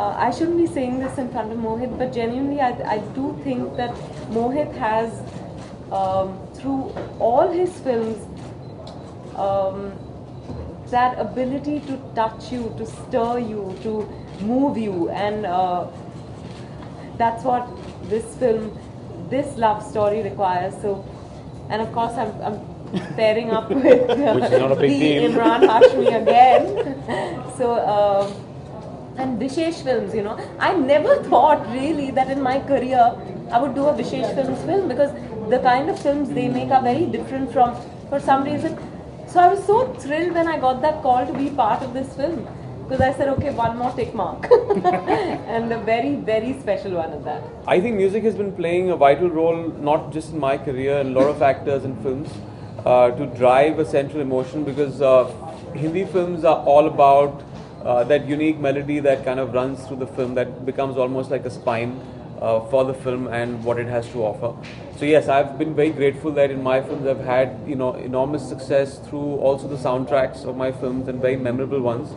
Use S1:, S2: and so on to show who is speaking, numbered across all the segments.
S1: I shouldn't be saying this in front of Mohit, but genuinely I do think that Mohit has, through all his films, that ability to touch you, to stir you, to move you, and that's what this film, this love story requires. So, and of course I'm pairing up with
S2: Which is not a big
S1: the
S2: deal.
S1: Imran Hashmi again. So and Vishesh Films, you know, I never thought really that in my career I would do a Vishesh Films film, because the kind of films they make are very different from, for some reason. So I was so thrilled when I got that call to be part of this film, because I said, okay, one more tick mark, and a very, very special one at that.
S2: I think music has been playing a vital role, not just in my career, and a lot of actors in films, to drive a central emotion, because Hindi films are all about that unique melody that kind of runs through the film, that becomes almost like a spine for the film and what it has to offer. So yes, I've been very grateful that in my films I've had, you know, enormous success through also the soundtracks of my films, and very memorable ones.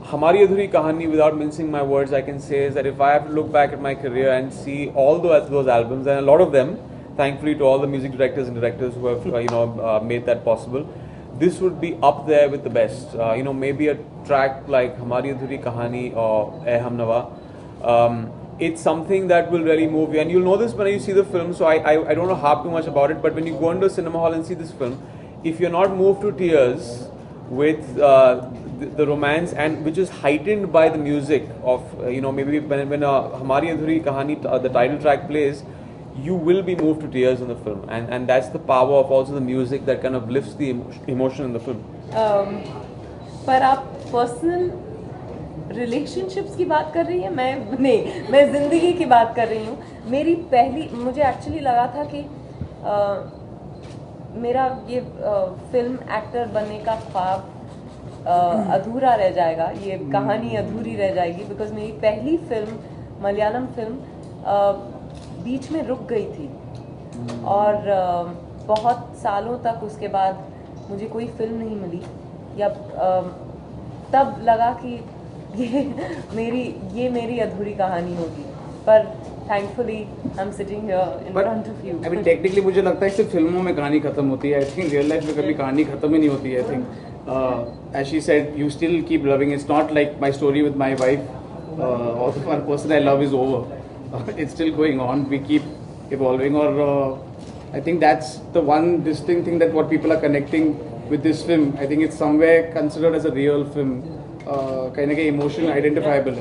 S2: Hamari Adhuri Kahani, without mincing my words, I can say is that if I have to look back at my career and see all those albums, and a lot of them, thankfully to all the music directors and directors who have made that possible, this would be up there with the best. Maybe a track like Hamari Adhuri Kahani or Eh Humnava, it's something that will really move you, and you'll know this when you see the film. So I don't know harp too much about it, but when you go into a cinema hall and see this film, if you're not moved to tears with the romance, and which is heightened by the music of maybe when Hamari Adhuri Kahani, the title track plays, you will be moved to tears in the film, and that's the power of also the music that kind of lifts the emotion in the film.
S1: पर आप personal relationships की बात कर रही है, मैं ज़िंदगी की बात कर रही हूँ. मेरी पहली, मुझे एक्चुअली लगा था कि मेरा ये फिल्म एक्टर बनने का ख्वाब अधूरा रह जाएगा, ये कहानी अधूरी रह जाएगी, बिकॉज मेरी पहली फिल्म, मलयालम फिल्म, बीच में रुक गई थी, और बहुत सालों तक उसके बाद मुझे कोई फिल्म नहीं मिली, या तब लगा कि ये मेरी अधूरी कहानी होगी. पर thankfully I'm sitting here in front of you.
S3: I mean, technically मुझे लगता है सिर्फ फिल्मों में कहानी खत्म होती है. I think real life में कभी कहानी खत्म ही नहीं होती है. I think as she said, you still keep loving. It's not like my story with my wife or the one person I love is over. It's still going on. We keep evolving. Or I think that's the one distinct thing that what people are connecting with this film. I think it's somewhere considered as a real film. Kind of emotional identifiable.